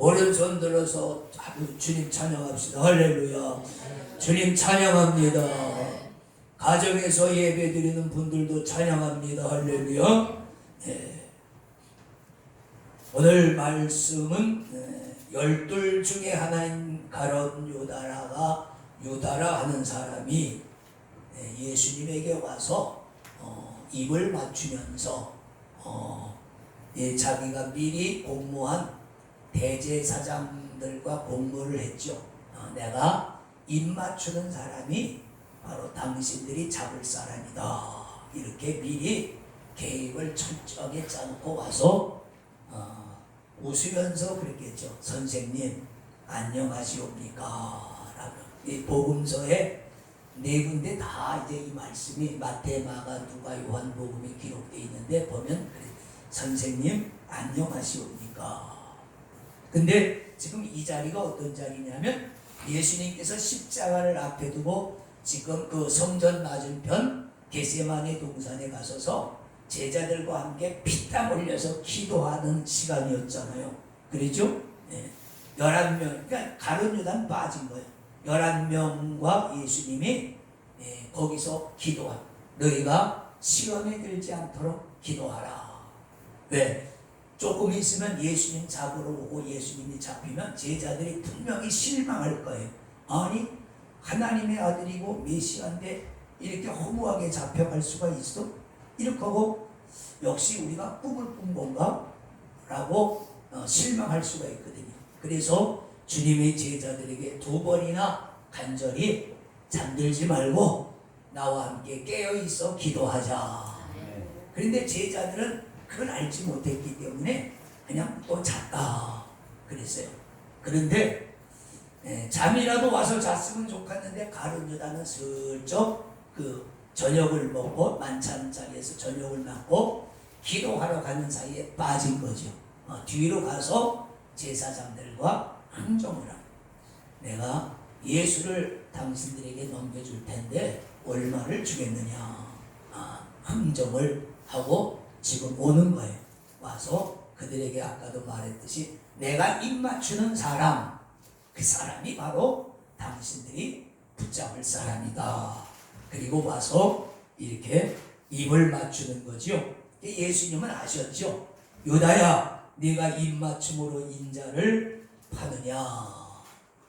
오른손 들어서 주님 찬양합시다. 할렐루야. 주님 찬양합니다. 가정에서 예배 드리는 분들도 찬양합니다. 할렐루야. 네. 오늘 말씀은 열둘 중에 하나인 가룟 유다라 하는 사람이 예수님에게 와서 입을 맞추면서 자기가 미리 공모한 대제사장들과 공모를 했죠. 내가 입 맞추는 사람이 바로 당신들이 잡을 사람이다. 이렇게 미리 계획을 철저하게 짜놓고 와서 웃으면서 그랬겠죠. 선생님 안녕하시옵니까? 라고. 이 복음서에 네 군데 다 이제 이 말씀이 마태, 마가, 누가, 요한 복음에 기록되어 있는데 보면 그래. 선생님 안녕하시옵니까? 근데 지금 이 자리가 어떤 자리냐면 예수님께서 십자가를 앞에 두고 지금 그 성전 맞은편 겟세마네 동산에 가셔서 제자들과 함께 피땀 흘려서 기도하는 시간이었잖아요. 그렇죠? 11명, 그러니까 가룟 유다는 빠진 거예요. 11명과 예수님이 거기서 기도한, 너희가 시험에 들지 않도록 기도하라. 왜? 조금 있으면 예수님 잡으러 오고 예수님이 잡히면 제자들이 분명히 실망할 거예요. 아니 하나님의 아들이고 메시아인데 이렇게 허무하게 잡혀갈 수가 있어? 이렇게 하고 역시 우리가 꿈을 꾼 건가? 라고 실망할 수가 있거든요. 그래서 주님의 제자들에게 2번이나 간절히 잠들지 말고 나와 함께 깨어있어 기도하자. 그런데 제자들은 그걸 알지 못했기 때문에 그냥 또 잤다 그랬어요. 그런데 잠이라도 와서 잤으면 좋겠는데 가룟 유다는 슬쩍 그 저녁을 먹고 만찬 자리에서 저녁을 먹고 기도하러 가는 사이에 빠진 거죠. 뒤로 가서 제사장들과 항정을 하고, 내가 예수를 당신들에게 넘겨줄 텐데 얼마를 주겠느냐. 항정을 하고 지금 오는 거예요. 와서 그들에게 아까도 말했듯이 내가 입 맞추는 사람, 그 사람이 바로 당신들이 붙잡을 사람이다. 그리고 와서 이렇게 입을 맞추는 거죠. 예수님은 아셨죠. 유다야, 네가 입 맞춤으로 인자를 파느냐,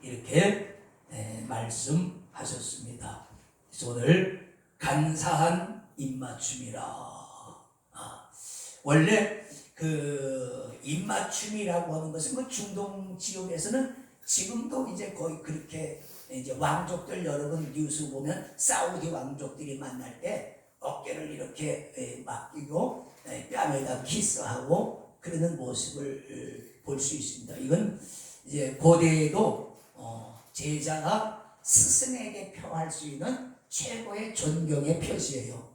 이렇게 말씀하셨습니다. 그래서 오늘 간사한 입 맞춤이라. 원래 그 입맞춤이라고 하는 것은 그 중동 지역에서는 지금도 이제 거의 그렇게 이제 왕족들 여러분 뉴스 보면 사우디 왕족들이 만날 때 어깨를 이렇게 맡기고 뺨에다 키스하고 그러는 모습을 볼 수 있습니다. 이건 이제 고대에도 제자가 스승에게 표할 수 있는 최고의 존경의 표시예요.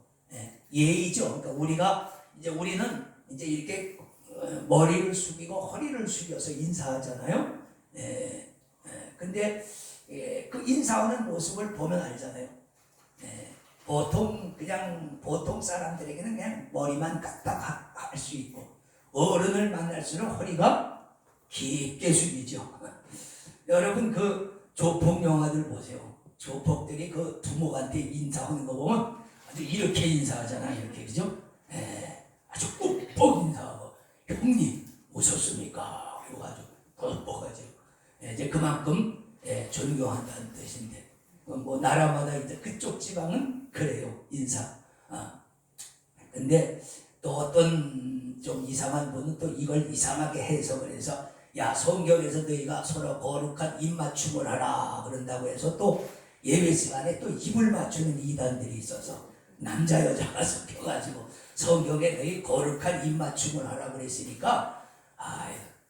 예의죠. 그러니까 우리는 이제 이렇게 머리를 숙이고 허리를 숙여서 인사하잖아요. 근데 그 인사하는 모습을 보면 알잖아요. 보통 사람들에게는 그냥 머리만 까딱 할 수 있고, 어른을 만날수록 허리가 깊게 숙이죠. 여러분 그 조폭 영화들 보세요. 조폭들이 그 두목한테 인사하는 거 보면 아주 이렇게 인사하잖아요. 이렇게, 그죠? 아주 꾹꾹 인사하고, 형님 오셨습니까? 그리고 아주 뻑뻑하죠. 이제 그만큼 존경한다는 뜻인데, 뭐 나라마다 이제 그쪽 지방은 그래요, 인사. 근데 또 어떤 좀 이상한 분은 또 이걸 이상하게 해석을 해서, 야, 성경에서 너희가 서로 거룩한 입 맞춤을 하라 그런다고 해서 또 예배 시간에 또 입을 맞추는 이단들이 있어서 남자 여자가 섞여가지고 성경에 너희 거룩한 입 맞춤을 하라 그랬으니까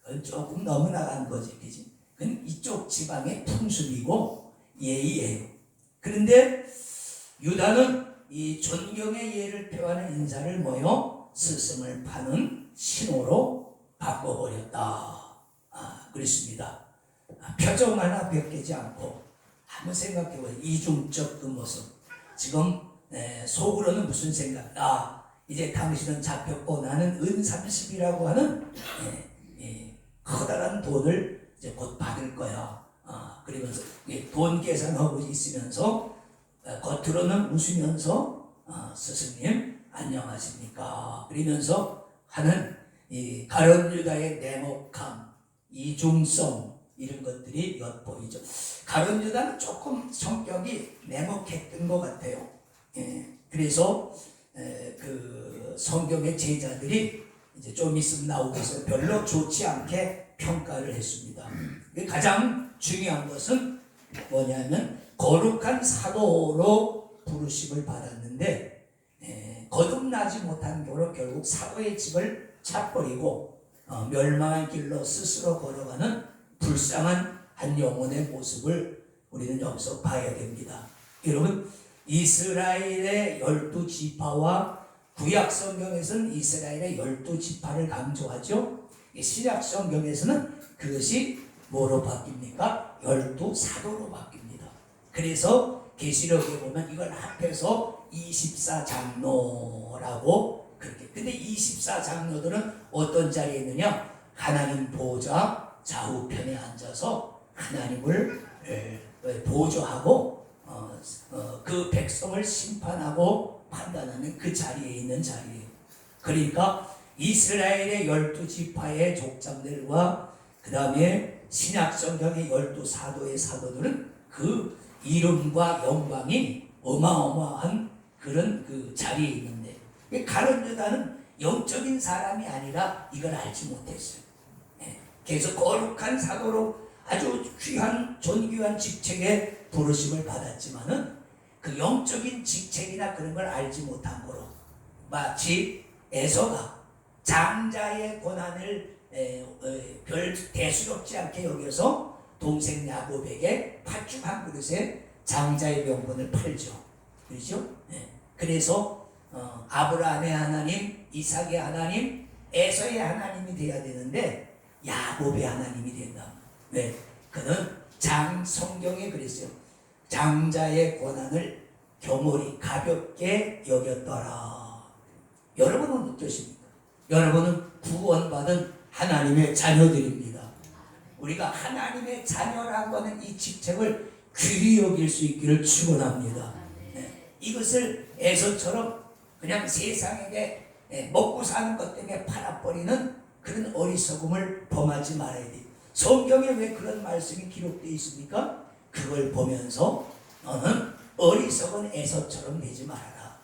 그건 조금 너무 나간 거지, 그지? 그건 이쪽 지방의 풍습이고 예의예요. 그런데 유다는 이 존경의 예를 표하는 인사를 스승을 파는 신호로 바꿔버렸다. 그렇습니다. 표정 하나 벗기지 않고 한번 생각해보세요. 이중적 그 모습. 지금 속으로는 무슨 생각? 이제 당신은 잡혔고 나는 은 30이라고 하는 커다란 돈을 이제 곧 받을 거야. 그러면서 돈 계산하고 있으면서 겉으로는 웃으면서 스승님 안녕하십니까 그러면서 하는 이 가룟 유다의 냉혹함, 이중성 이런 것들이 엿보이죠. 가룟 유다는 조금 성격이 냉혹했던 것 같아요. 그래서 그 성경의 제자들이 이제 좀 있으면 나오겠어요. 별로 좋지 않게 평가를 했습니다. 가장 중요한 것은 뭐냐면 거룩한 사도로 부르심을 받았는데 거듭나지 못한 도로 결국 사도의 집을 찾버리고 멸망한 길로 스스로 걸어가는 불쌍한 한 영혼의 모습을 우리는 여기서 봐야 됩니다. 여러분, 이스라엘의 12지파와 구약 성경에서는 이스라엘의 12지파를 강조하죠. 신약 성경에서는 그것이 뭐로 바뀝니까? 12사도로 바뀝니다. 그래서 계시록에 보면 이걸 합해서 24장로라고 그렇게. 근데 24장로들은 어떤 자리에 있느냐? 하나님 보좌 좌우편에 앉아서 하나님을 보조하고 그 백성을 심판하고 판단하는 그 자리에 있는 자리예요. 그러니까 이스라엘의 12지파의 족장들과 그 다음에 신약성경의 12사도의 사도들은 그 이름과 영광이 어마어마한 그런 그 자리에 있는데 가룟 유다는 영적인 사람이 아니라 이걸 알지 못했어요. 계속 거룩한 사도로 아주 귀한 존귀한 직책에 부르심을 받았지만은 그 영적인 직책이나 그런 걸 알지 못한 거로 마치 에서가 장자의 고난을 별 대수롭지 않게 여겨서 동생 야곱에게 팥죽 한 그릇에 장자의 명분을 팔죠. 그렇죠? 그래서 아브라함의 하나님, 이삭의 하나님, 에서의 하나님이 돼야 되는데 야곱의 하나님이 된다. 왜? 그는 성경에 그랬어요. 장자의 고난을 교몰이 가볍게 여겼더라. 여러분은 어떠십니까? 여러분은 구원받은 하나님의 자녀들입니다. 우리가 하나님의 자녀라는 것은 이 직책을 귀히 여길 수 있기를 축원합니다. 이것을 에서처럼 그냥 세상에게 먹고 사는 것 때문에 팔아버리는 그런 어리석음을 범하지 말아야 돼. 성경에 왜 그런 말씀이 기록되어 있습니까? 그걸 보면서 너는 어리석은 에서처럼 되지 말아라.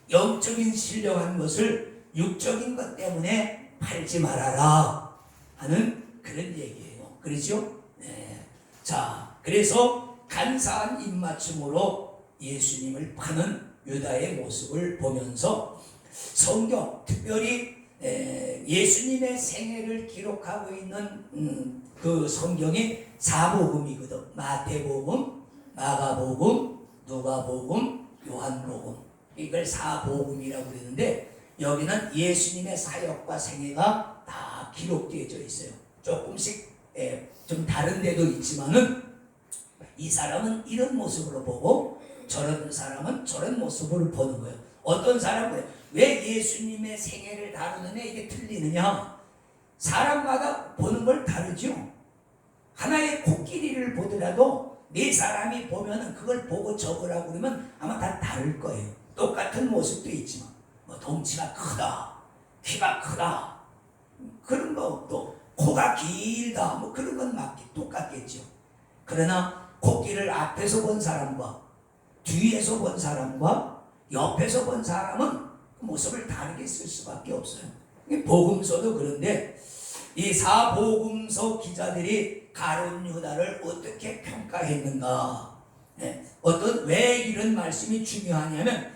영적인 신령한 것을 육적인 것 때문에 팔지 말아라 하는 그런 얘기예요. 그렇죠? 자, 그래서 간사한 입맞춤으로 예수님을 파는 유다의 모습을 보면서 성경, 특별히 예수님의 생애를 기록하고 있는 그 성경이 사복음이거든. 마태복음, 마가복음, 누가복음, 요한복음. 이걸 사복음이라고 그러는데 여기는 예수님의 사역과 생애가 다 기록되어져 있어요. 조금씩 좀 다른 데도 있지만은 이 사람은 이런 모습으로 보고 저런 사람은 저런 모습으로 보는 거예요. 어떤 사람은 왜 예수님의 생애를 다루느냐 이게 틀리느냐? 사람마다 보는 걸 다르죠. 하나의 코끼리를 보더라도 네 사람이 보면은 그걸 보고 적으라고 그러면 아마 다 다를 거예요. 똑같은 모습도 있지만 뭐 덩치가 크다, 키가 크다, 그런 거 또 코가 길다, 뭐 그런 건 똑같겠죠. 그러나 코끼리를 앞에서 본 사람과 뒤에서 본 사람과 옆에서 본 사람은 모습을 다르게 쓸 수밖에 없어요. 복음서도 그런데 이 사복음서 기자들이 가룟 유다를 어떻게 평가했는가? 왜 이런 말씀이 중요하냐면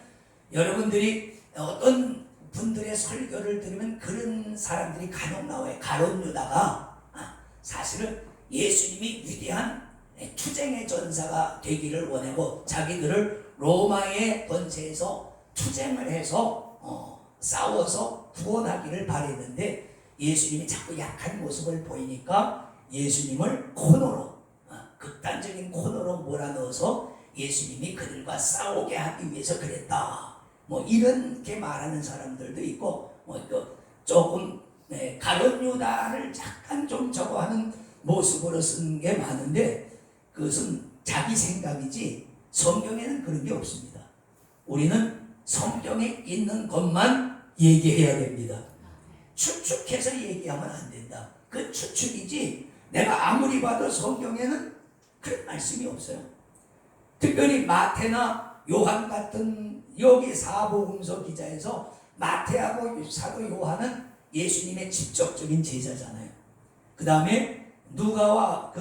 여러분들이 어떤 분들의 설교를 들으면 그런 사람들이 간혹 나와요. 가룟 유다가 사실은 예수님이 위대한 투쟁의 전사가 되기를 원하고 자기들을 로마의 권세에서 투쟁을 해서 싸워서 구원하기를 바랬는데 예수님이 자꾸 약한 모습을 보이니까 예수님을 코너로 극단적인 코너로 몰아넣어서 예수님이 그들과 싸우게 하기 위해서 그랬다. 뭐 이렇게 말하는 사람들도 있고 뭐 또 조금 가룟 유다를 약간 좀 저거 하는 모습으로 쓴 게 많은데 그것은 자기 생각이지 성경에는 그런 게 없습니다. 우리는 성경에 있는 것만 얘기해야 됩니다. 추측해서 얘기하면 안 된다. 그 추측이지 내가 아무리 봐도 성경에는 그런 말씀이 없어요. 특별히 마태나 요한 같은 여기 사복음서 기자에서 마태하고 사도 요한은 예수님의 직접적인 제자잖아요. 그 다음에 누가와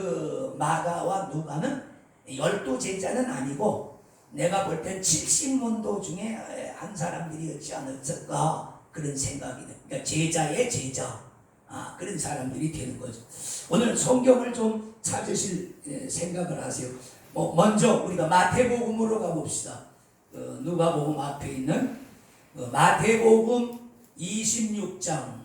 마가와 누가는 12 제자는 아니고 내가 볼 땐 70문도 중에 한 사람들이었지 않았을까 그런 생각이 듭니다. 그러니까 제자의 제자 그런 사람들이 되는 거죠. 오늘 성경을 좀 찾으실 생각을 하세요. 먼저 우리가 마태복음으로 가봅시다. 누가복음 앞에 있는 마태복음 26장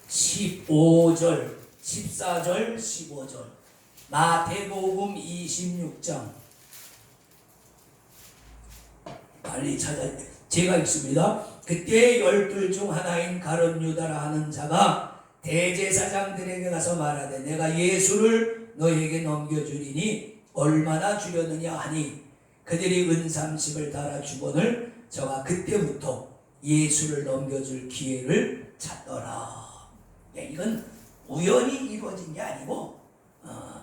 15절 14절 15절 마태복음 26장 빨리 찾아 제가 읽습니다. 그때 12 중 하나인 가룟 유다라 하는 자가 대제사장들에게 가서 말하되 내가 예수를 너에게 넘겨주리니 얼마나 주려느냐 하니 그들이 은 30을 달아 주거늘 저가 그때부터 예수를 넘겨줄 기회를 찾더라. 이건 우연히 이루어진 게 아니고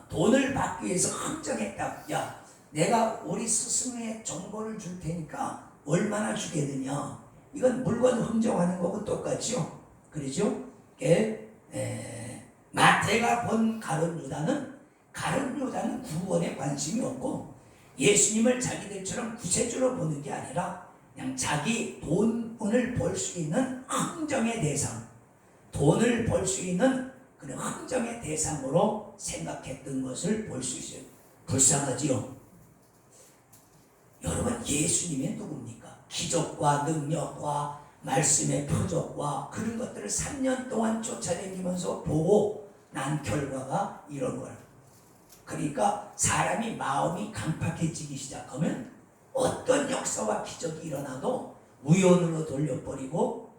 돈을 받기 위해서 흥정했다. 야, 내가 우리 스승의 정보를 줄 테니까 얼마나 주겠느냐. 이건 물건 흥정하는 거고 똑같죠. 그러죠? 마태가 본 가룟 유다는 구원에 관심이 없고 예수님을 자기들처럼 구세주로 보는 게 아니라 그냥 자기 돈을 벌 수 있는 흥정의 대상, 돈을 벌 수 있는 그런 흥정의 대상으로 생각했던 것을 볼 수 있어요. 불쌍하지요? 여러분, 예수님이 누굽니까? 기적과 능력과 말씀의 표적과 그런 것들을 3년 동안 쫓아다니면서 보고 난 결과가 이런 거예요. 그러니까 사람이 마음이 강팍해지기 시작하면 어떤 역사와 기적이 일어나도 우연으로 돌려버리고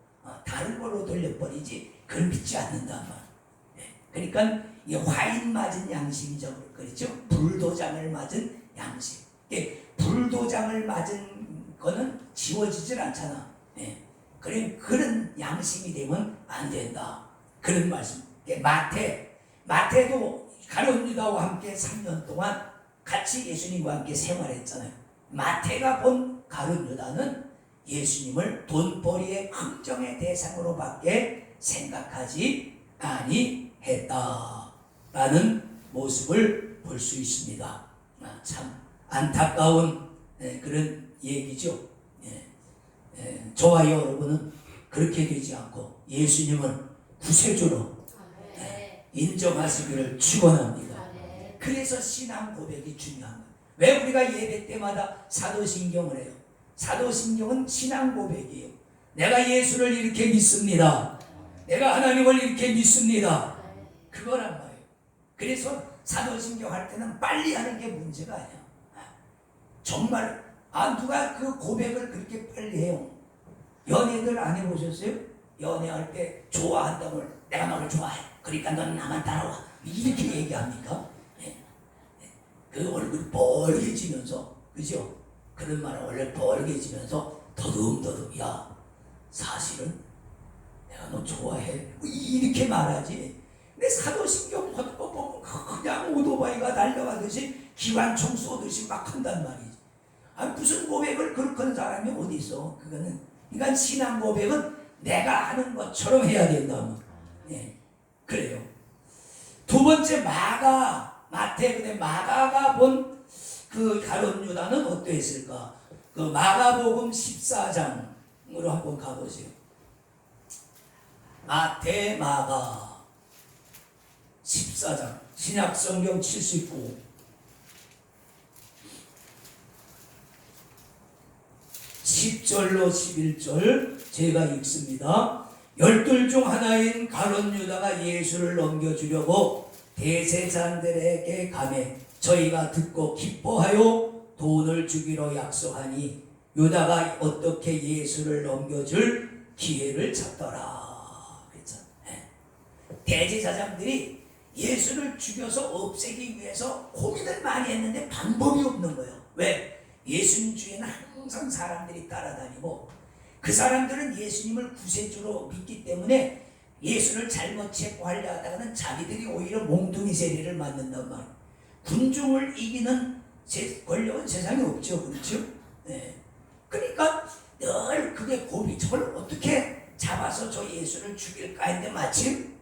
다른 걸로 돌려버리지 그걸 믿지 않는단 말이에요. 그러니까 이 화인 맞은 양심이죠. 그렇죠? 불도장을 맞은 양심. 불도장을 맞은 거는 지워지질 않잖아. 그런 양심이 되면 안 된다. 그런 말씀. 마태도 가룟 유다와 함께 3년 동안 같이 예수님과 함께 생활했잖아요. 마태가 본 가룟 유다는 예수님을 돈벌이의 흥정의 대상으로밖에 생각하지 아니했다라는 모습을 볼 수 있습니다. 참 안타까운 그런 얘기죠. 저와 여러분은 그렇게 되지 않고 예수님을 구세주로 인정하시기를 축원합니다. 그래서 신앙 고백이 중요한 거예요. 왜 우리가 예배 때마다 사도신경을 해요? 사도신경은 신앙 고백이에요. 내가 예수를 이렇게 믿습니다. 내가 하나님을 이렇게 믿습니다. 그거란 말이에요. 그래서 사도신경 할 때는 빨리 하는 게 문제가 아니야. 정말 누가 그 고백을 그렇게 빨리 해요? 연애들 안 해보셨어요? 연애할 때 좋아한다고 내가 너를 좋아해. 그러니까 넌 나만 따라와. 이렇게 얘기합니까? 그 얼굴이 뻘개지면서, 그죠? 그런 말은 원래 뻘개지면서 더듬더듬, 야, 사실은 내가 너 좋아해. 이렇게 말하지. 근데 사도신경 보면 그냥 오토바이가 달려가듯이 기관총 쏘듯이 막 한단 말이지. 무슨 고백을 그렇게 하는 사람이 어디 있어? 그러니까 신앙 고백은 내가 하는 것처럼 해야 된다. 그래요. 두 번째 마태, 근데 마가가 본 그 가룟 유다는 어떠했을까? 그 마가복음 14장으로 한번 가보세요. 마태, 마가 14장 신약성경 79 10절로 11절 제가 읽습니다. 12 중 하나인 가룟 유다가 예수를 넘겨주려고 대제사장들에게 가매 저희가 듣고 기뻐하여 돈을 주기로 약속하니 유다가 어떻게 예수를 넘겨줄 기회를 찾더라. 그렇죠? 대제사장들이 예수를 죽여서 없애기 위해서 고민을 많이 했는데 방법이 없는 거예요. 왜? 예수님 주에는 항상 사람들이 따라다니고 그 사람들은 예수님을 구세주로 믿기 때문에 예수를 잘못 체포하려 하다가는 자기들이 오히려 몽둥이 세례를 맞는단 말이에요. 군중을 이기는 권력은 세상에 없죠. 그렇죠? 네. 그러니까 늘 그게 고비. 저걸 어떻게 잡아서 저 예수를 죽일까 했는데 마침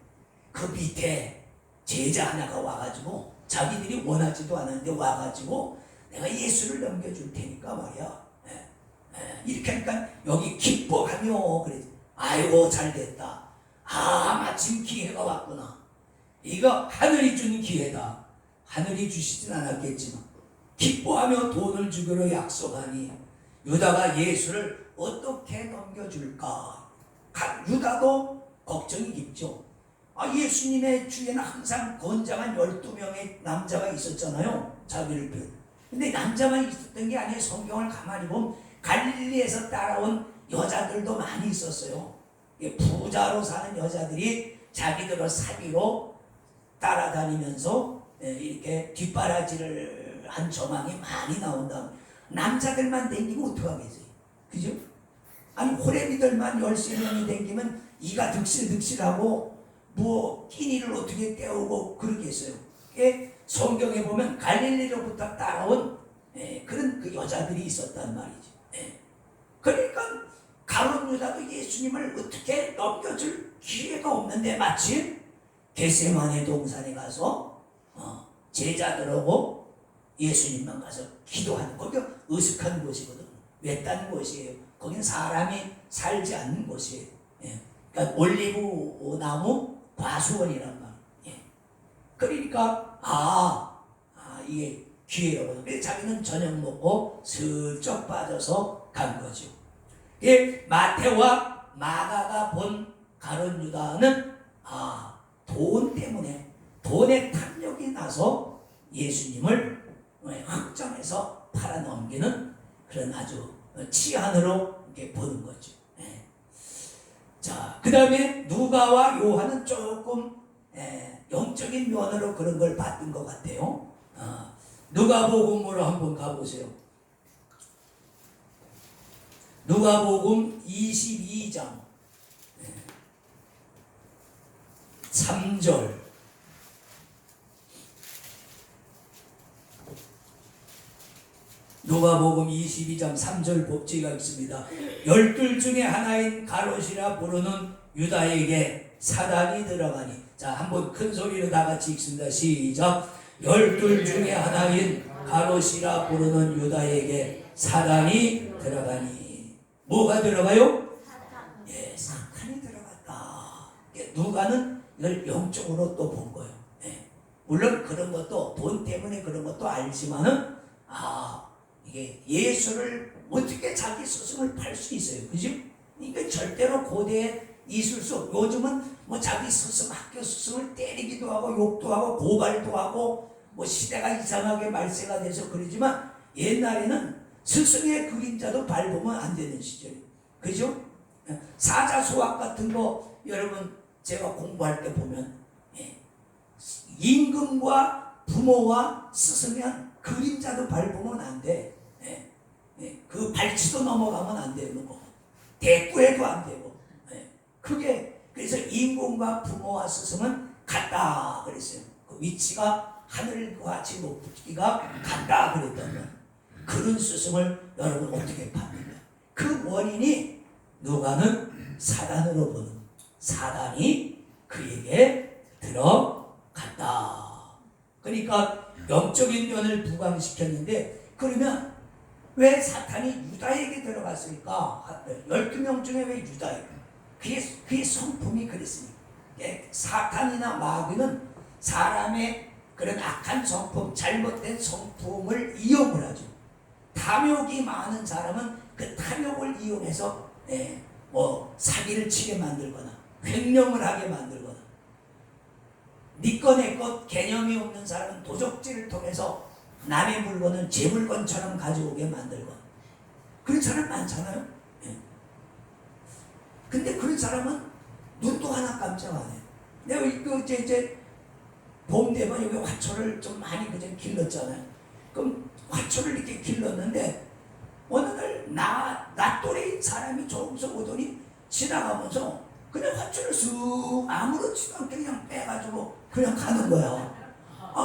그 밑에 제자 하나가 와가지고 자기들이 원하지도 않았는데 와가지고 내가 예수를 넘겨줄 테니까 말이야. 이렇게 하니까 여기 기뻐하며 그래. 아이고 잘됐다. 아 마침 기회가 왔구나. 이거 하늘이 주는 기회다. 하늘이 주시진 않았겠지만 기뻐하며 돈을 주기로 약속하니 유다가 예수를 어떻게 넘겨줄까. 유다도 걱정이 깊죠. 예수님의 주에는 항상 건장한 12명의 남자가 있었잖아요. 자기를 비롯. 근데 남자만 있었던 게 아니에요. 성경을 가만히 보면 갈릴리에서 따라온 여자들도 많이 있었어요. 부자로 사는 여자들이 자기들을 사기로 따라다니면서 이렇게 뒷바라지를 한 정황이 많이 나온다. 남자들만 댕기면 어떡하겠어요? 그죠? 아니 호래비들만 13명이 댕기면 이가 득실득실하고 뭐 끼니를 어떻게 때우고 그러겠어요. 성경에 보면 갈릴리로부터 따라온 그런 그 여자들이 있었단 말이죠. 그러니까 가룟 유다도 예수님을 어떻게 넘겨줄 기회가 없는데 마침 겟세마네 동산에 가서 제자들하고 예수님만 가서 기도하는, 거기 으슥한 곳이거든. 외딴 곳이에요. 거긴 사람이 살지 않는 곳이에요. 그러니까 올리브 나무 과수원이란 말이에요. 그러니까 이게 기회라고. 그래서 자기는 저녁 먹고 슬쩍 빠져서 간 거죠. 마태와 마가가 본 가룟 유다는 돈 때문에, 돈의 탐욕이 나서 예수님을 확정해서 팔아넘기는 그런 아주 치안으로 이렇게 보는 거죠. 자, 그 다음에 누가와 요한은 조금 영적인 면으로 그런 걸 봤던 것 같아요. 누가복음으로 한번 가보세요. 누가복음 22장 3절. 누가복음 22장 3절 복지가 있습니다. 12 중에 하나인 가롯이라 부르는 유다에게 사단이 들어가니. 자, 한번 큰 소리로 다 같이 읽습니다. 시작. 12 중에 하나인 가롯이라 부르는 유다에게 사단이 들어가니. 뭐가 들어가요? 사탄이 들어갔다. 누가는 이걸 영적으로 또 본 거예요. 물론 그런 것도 돈 때문에 그런 것도 알지만은 이게 예수를 어떻게 자기 스승을 팔 수 있어요. 그죠? 이게 절대로 고대에 있을 수 없고, 요즘은 뭐 자기 스승, 학교 스승을 때리기도 하고 욕도 하고 고발도 하고 뭐 시대가 이상하게 말세가 돼서 그러지만 옛날에는 스승의 그림자도 밟으면 안 되는 시절이에요. 그죠? 사자수학 같은 거 여러분 제가 공부할 때 보면 임금과 부모와 스승은 그림자도 밟으면 안 돼. 그 발치도 넘어가면 안 되는 거. 대꾸해도 안 되고. 그게 그래서 임금과 부모와 스승은 같다 그랬어요. 그 위치가 하늘과 같이 높기가 같다 그랬단 말이에요. 그런 스승을 여러분 어떻게 팝니까? 그 원인이 누가는 사단으로 보는, 사단이 그에게 들어갔다. 그러니까 영적인 면을 부각시켰는데, 그러면 왜 사탄이 유다에게 들어갔을까? 12명 중에 왜 유다에게? 그게 성품이 그랬으니까. 사탄이나 마귀는 사람의 그런 악한 성품, 잘못된 성품을 이용을 하죠. 탐욕이 많은 사람은 그 탐욕을 이용해서 뭐 사기를 치게 만들거나 횡령을 하게 만들거나, 니꺼 내꺼 개념이 없는 사람은 도적질을 통해서 남의 물건은 제 물건처럼 가져오게 만들거나, 그런 사람 많잖아요. 근데 그런 사람은 눈도 하나 깜짝 안 해요. 내가 이거 이제 봄 되면 여기 화초를 좀 많이 그저 길렀잖아요. 그럼 화초를 이렇게 길렀는데 어느 날 나 또래인 사람이 저기서 오더니 지나가면서 그냥 화초를 쓱 아무렇지도 않게 그냥 빼가지고 그냥 가는 거야.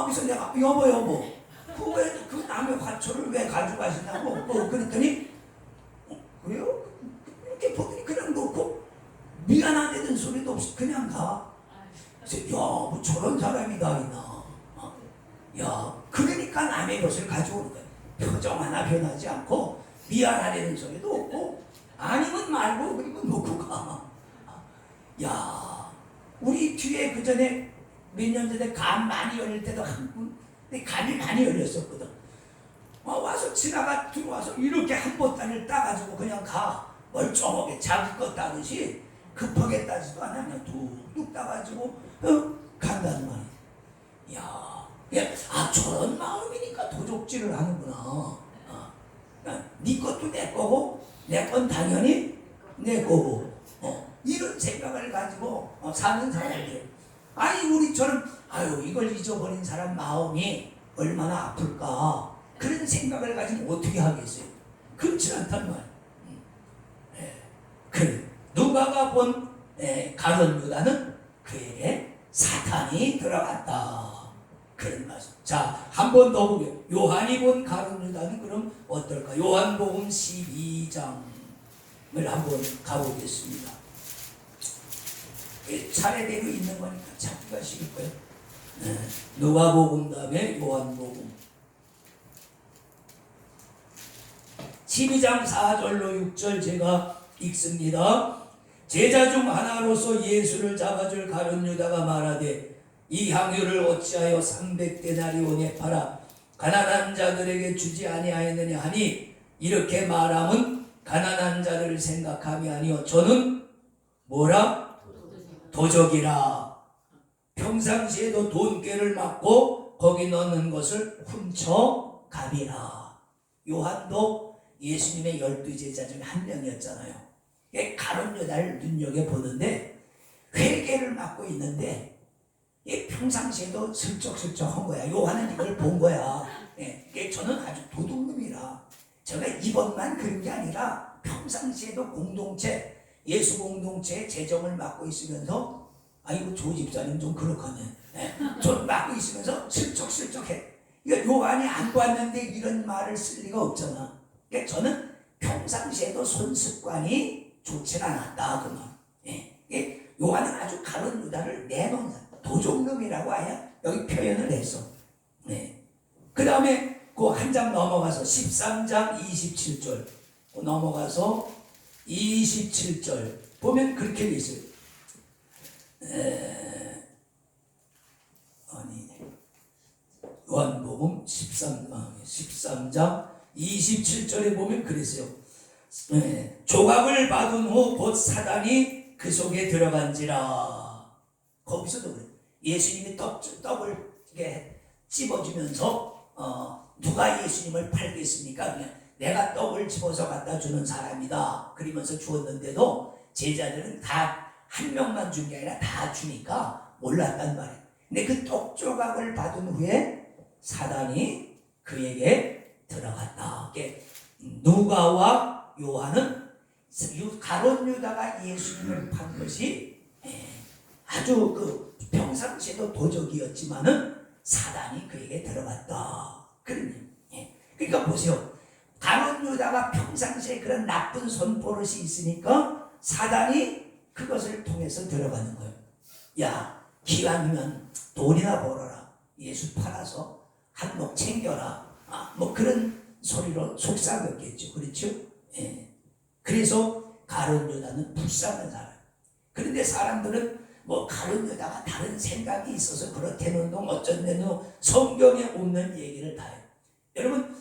그래서 내가 여보 그 남의 화초를 왜 가져가시냐고 그랬더니 그래요? 이렇게 보더니 그냥 놓고 미안하다는 소리도 없이 그냥 가. 그래서 뭐 저런 사람이 다 있나. 그러니까 남의 것을 가져오는 거야. 표정 하나 변하지 않고 미안하다는 소리도 없고 아니면 말고 그리고 놓고 가. 우리 뒤에 그 전에 몇 년 전에 간 많이 열릴 때도 한 분, 근데 간이 많이 열렸었거든. 와서 들어와서 이렇게 한 보따리를 따가지고 그냥 가. 멀쩡하게 자기 것 따듯이 급하게 따지도 않아. 그냥 뚝뚝 따가지고 간다는 말이야. 저런 마음이니까 도적질을 하는구나. 네 것도 내 거고 내 건 당연히 내 거고 이런 생각을 가지고 사는 사람들. 우리처럼 이걸 잊어버린 사람 마음이 얼마나 아플까 그런 생각을 가지면 어떻게 하겠어요? 그렇지 않단 말이에요. 그래 누가가 본 가룟 유다는 그에게 사탄이 들어갔다 그런 말씀. 자, 한 번 더 보게요. 요한이 본 가룟 유다는 그럼 어떨까? 요한복음 12장을 한번 가보겠습니다. 차례대로 있는 거니까 찾기가 쉬울 거예요. 누가복음 다음에 요한복음 12장 4절로 6절 제가 읽습니다. 제자 중 하나로서 예수를 잡아줄 가룟 유다가 말하되 이 향유를 어찌하여 300데나리온에 팔아 가난한 자들에게 주지 아니하였느냐 하니 이렇게 말함은 가난한 자들을 생각함이 아니요 저는 뭐라? 도적이라. 평상시에도 돈꾀를 맞고 거기 넣는 것을 훔쳐 가비라. 요한도 예수님의 12제자 중에 한 명이었잖아요. 가룟 유다를 눈여겨보는데 회개를 맡고 있는데 평상시에도 슬쩍슬쩍 한 거야. 요한은 이걸 본 거야. 저는 아주 도둑놈이라. 제가 이번만 그런 게 아니라 평상시에도 공동체, 예수 공동체의 재정을 맡고 있으면서 조 집사님 좀 그렇거든. 좀 맡고 있으면서 슬쩍슬쩍해. 요한이 안 봤는데 이런 말을 쓸 리가 없잖아. 저는 평상시에도 손습관이 좋진 않았다. 요한은 아주 가룟 유다를 내놓은 도적놈이라고 아예 여기 표현을 했어. 그 다음에 그 한 장 넘어가서 13장 27절 넘어가서 27절 보면 그렇게 돼 있어요. 요한복음 13장 27절에 보면 그랬어요. 조각을 받은 후 곧 사단이 그 속에 들어간지라. 거기서도 그래. 예수님이 떡을 이렇게 찝어주면서 누가 예수님을 팔겠습니까? 그냥 내가 떡을 집어서 갖다 주는 사람이다. 그러면서 주었는데도 제자들은 다 한 명만 준 게 아니라 다 주니까 몰랐단 말이에요. 근데 그 떡 조각을 받은 후에 사단이 그에게 들어갔다. 누가와 요한은 가룟 유다가 예수님을 판 것이 아주 평상시에도 도적이었지만은 사단이 그에게 들어갔다. 그러니까 보세요. 가룟 유다가 평상시에 그런 나쁜 손버릇이 있으니까 사단이 그것을 통해서 들어가는 거예요. 기왕이면 돈이나 벌어라. 예수 팔아서 한몫 챙겨라. 그런 소리로 속삭였겠죠. 그렇죠? 그래서 가룟 유다는 불쌍한 사람. 그런데 사람들은 가룟 유다가 다른 생각이 있어서 그렇다는 어쩐다는 성경에 없는 얘기를 다 해요. 여러분,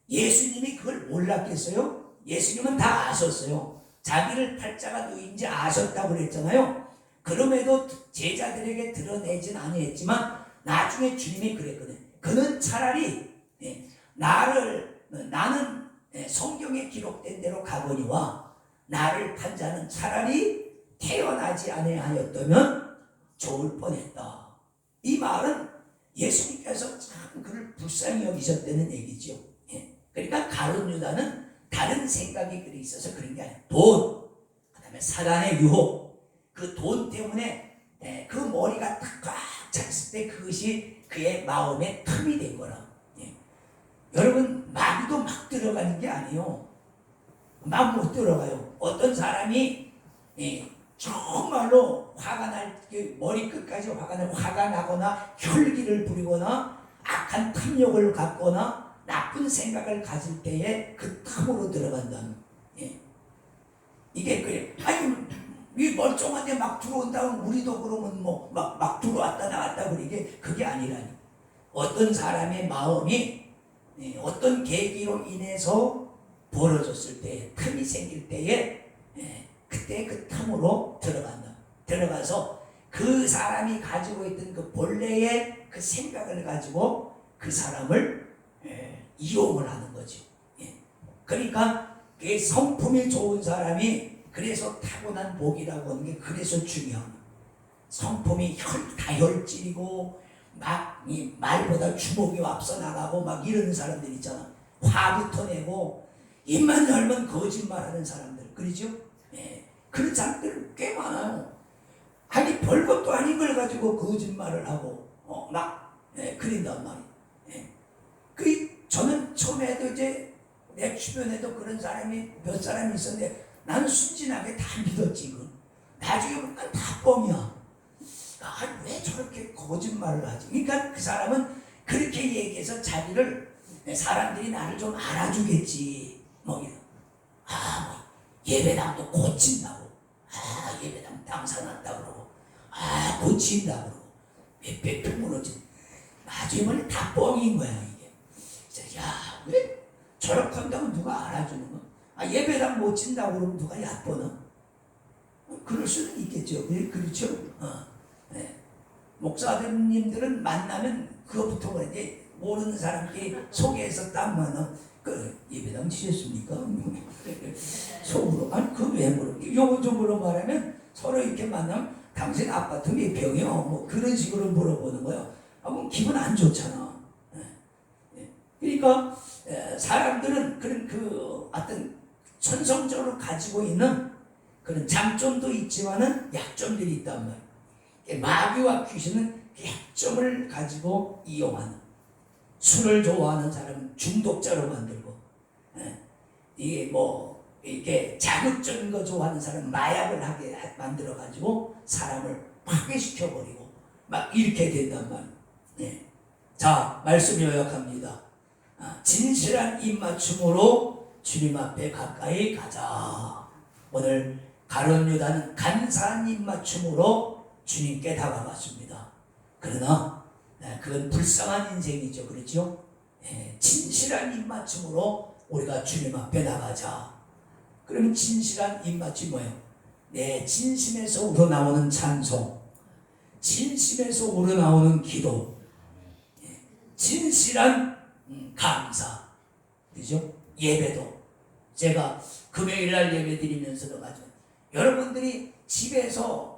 예수님이 그걸 몰랐겠어요? 예수님은 다 아셨어요. 자기를 팔 자가 누구인지 아셨다고 그랬잖아요. 그럼에도 제자들에게 드러내진 아니했지만 나중에 주님이 그랬거든요. 그는 차라리 나는 성경에 기록된 대로 가거니와 나를 판 자는 차라리 태어나지 아니하였다면 좋을 뻔했다. 이 말은 예수님께서 참 그를 불쌍히 여기셨다는 얘기죠. 예. 그러니까 가룟 유다는 다른 생각이 그리 있어서 그런 게 아니에요. 돈, 그 다음에 사단의 유혹, 그 돈 때문에 그 머리가 딱 꽉 찼을 때 그것이 그의 마음의 틈이 된 거라. 예. 여러분, 마귀도 막 들어가는 게 아니에요. 막 못 들어가요. 어떤 사람이 정말로 화가 날, 머리 끝까지 화가 나거나 혈기를 부리거나 악한 탐욕을 갖거나 나쁜 생각을 가질 때에 그 탐으로 들어간다는. 예. 이게 그래. 아니, 이 멀쩡한데 막 들어온다면 우리도 그러면 뭐 막 들어왔다 나왔다 그게 아니라니. 어떤 사람의 마음이 어떤 계기로 인해서 벌어졌을 때, 틈이 생길 때에 그때 그 틈으로 들어간다. 들어가서 그 사람이 가지고 있던 그 본래의 그 생각을 가지고 그 사람을 이용을 하는 거죠. 그러니까 그 성품이 좋은 사람이 그래서 타고난 복이라고 하는 게 그래서 중요한 거예요. 성품이 다혈질이고 막 이 말보다 주먹이 앞서 나가고 막 이러는 사람들 있잖아. 화부터 내고 입만 열면 거짓말하는 사람들, 그러죠? 그런 사람들 꽤 많아요. 아니 별것도 아닌 걸 가지고 거짓말을 하고 그런단 말이에요. 저는 처음에도 이제 내 주변에도 그런 사람이 몇 사람이 있었는데 나는 순진하게 다 믿었지. 나중에 보니까 다 뻥이야. 왜 저렇게 거짓말을 하지? 그러니까 그 사람은 그렇게 얘기해서 자기를 사람들이 나를 좀 알아주겠지. 예배당도 고친다고. 예배당 땅 사놨다 그러고. 고친다 그러고. 몇백 평 무너진. 나중에 보니 다 뻥인 거야, 이게. 그래서, 왜 저렇게 한다고 누가 알아주는 거야? 예배당 못 친다고 그러면 누가 얕보나? 그럴 수는 있겠죠. 그렇죠? 목사님들은 만나면 그것부터 그런데 모르는 사람끼리 소개해서 딱 만나면 예배당 치셨습니까? 속으로 그 왜 물어? 용어적으로 말하면 서로 이렇게 만나면 당신 아파트 몇 평이요? 뭐 그런 식으로 물어보는 거예요. 그럼 기분 안 좋잖아. 그러니까 사람들은 그런 어떤 천성적으로 가지고 있는 그런 장점도 있지만은 약점들이 있단 말이에요. 마귀와 귀신은 약점을 가지고 이용하는. 술을 좋아하는 사람은 중독자로 만들고, 이게 자극적인 거 좋아하는 사람은 마약을 하게 만들어 가지고 사람을 파괴시켜 버리고 막 이렇게 된단 말이에요. 자, 말씀 요약합니다. 진실한 입맞춤으로 주님 앞에 가까이 가자. 오늘 가룟 유다는 간사한 입맞춤으로 주님께 다가갔습니다. 그러나 그건 불쌍한 인생이죠. 그렇죠? 진실한 입맞춤으로 우리가 주님 앞에 나가자. 그러면 진실한 입맞춤이 뭐예요? 내 진심에서 우러나오는 찬송, 진심에서 우러나오는 기도, 진실한 감사, 그죠? 예배도. 제가 금요일날 예배 드리면서도 가지고 여러분들이 집에서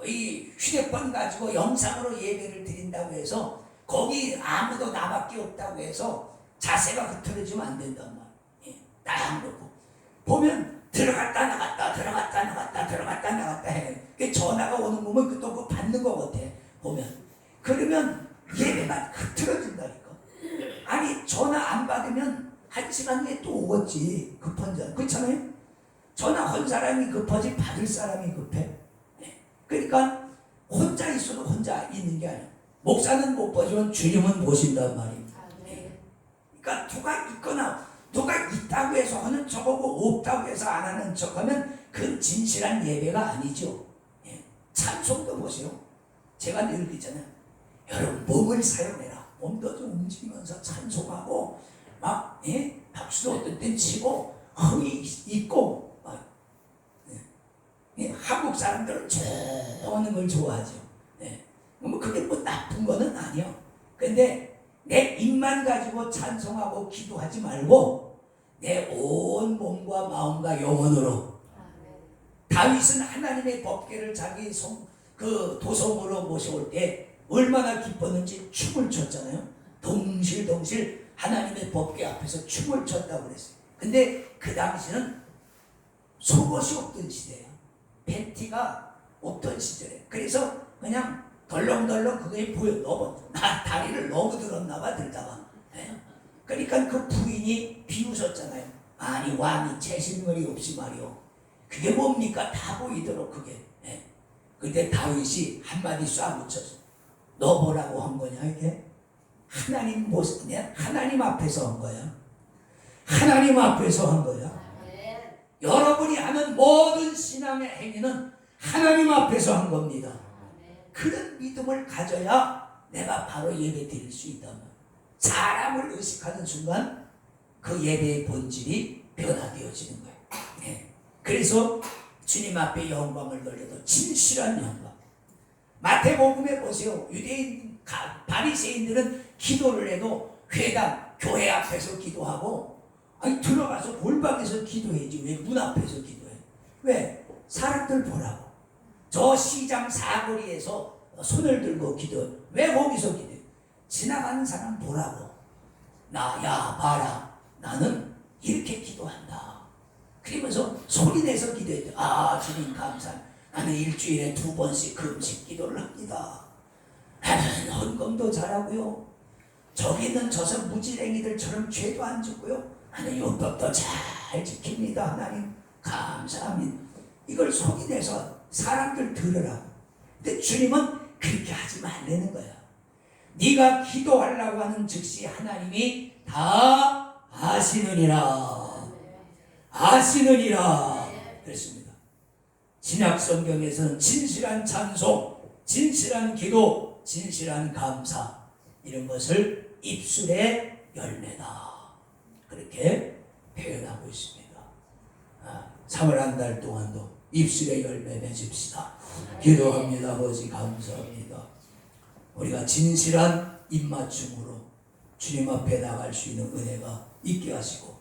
이 휴대폰 가지고 영상으로 예배를 드린다고 해서 거기 아무도 나밖에 없다고 해서 자세가 흐트러지면 안 된단 말이에요. 딱 놓고 보면 들어갔다 나갔다 들어갔다 나갔다 들어갔다 나갔다 해. 전화가 오는 거면 또 그거 받는 거 같아. 보면 그러면 예배가 흐트러진다니까. 아니 전화 안 받으면 1시간 뒤에 또 오겠지. 급한 사람 그렇잖아요. 전화 한 사람이 급하지 받을 사람이 급해. 그러니까 혼자 있어도 혼자 있는 게 아니야. 목사는 못 보지만 주님은 보신단 말이에요. 그러니까 누가 있거나 누가 있다고 해서 하는 척하고 없다고 해서 안 하는 척하면 그건 진실한 예배가 아니죠. 찬송도 보세요. 제가 늘 그러잖아요. 여러분 몸을 사용해라. 몸도 좀 움직이면서 찬송하고 막 박수도 어떤 땐 치고 흥이 있고 한국 사람들은 조용한 걸 좋아하죠. 뭐 그게 뭐 나쁜 거는 아니요. 근데 내 입만 가지고 찬송하고 기도하지 말고 내 온 몸과 마음과 영혼으로. 다윗은 하나님의 법궤를 자기 그 도성으로 모셔올 때 얼마나 기뻤는지 춤을 췄잖아요. 동실동실 하나님의 법궤 앞에서 춤을 췄다고 그랬어요. 근데 그 당시는 속옷이 없던 시대예요. 팬티가 없던 시절에. 그래서 그냥 덜렁덜렁 그게 보여. 다리를 너무 들었나 봐 들다가. 그러니까 그 부인이 비웃었잖아요. 아니 왕이 채신머리 없이 말이오. 그게 뭡니까? 다 보이도록 그게. 그때 다윗이 한마디 쏴붙였어. 너 뭐라고 한 거냐 이게? 하나님 모습이냐? 하나님 앞에서 한 거야. 하나님 앞에서 한 거야. 여러분이 하는 모든 신앙의 행위는 하나님 앞에서 한 겁니다. 그런 믿음을 가져야 내가 바로 예배 드릴 수 있다면, 사람을 의식하는 순간 그 예배의 본질이 변화되어지는 거예요. 그래서 주님 앞에 영광을 돌려도 진실한 영광. 마태복음에 보세요. 유대인 바리새인들은 기도를 해도 회당 교회 앞에서 기도하고, 아니 들어가서 골방에서 기도해야지 왜 문 앞에서 기도해? 왜? 사람들 보라고. 저 시장 사거리에서 손을 들고 기도해. 왜 거기서 기도해? 지나가는 사람 보라고. 야 봐라, 나는 이렇게 기도한다. 그러면서 소리내서 기도했대. 아 주님 감사. 나는 일주일에 2번씩 금식 기도를 합니다. 나는 헌금도 잘하고요. 저기 있는 저서 무지랭이들처럼 죄도 안 짓고요. 나는 율법도 잘 지킵니다. 하나님 감사합니다. 이걸 속이 내서 사람들 들으라고. 근데 주님은 그렇게 하지 말라는 거야. 네가 기도하려고 하는 즉시 하나님이 다 아시느니라. 아시느니라. 그랬습니다. 신약 성경에서는 진실한 찬송, 진실한 기도, 진실한 감사, 이런 것을 입술의 열매다, 그렇게 표현하고 있습니다. 3월 한 달 동안도 입술의 열매 맺읍시다. 기도합니다. 아버지 감사합니다. 우리가 진실한 입맞춤으로 주님 앞에 나갈 수 있는 은혜가 있게 하시고,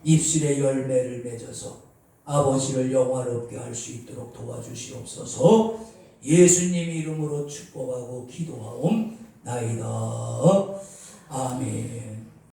입술의 열매를 맺어서 아버지를 영화롭게 할 수 있도록 도와주시옵소서. 예수님 이름으로 축복하고 기도하옵나이다. 아멘.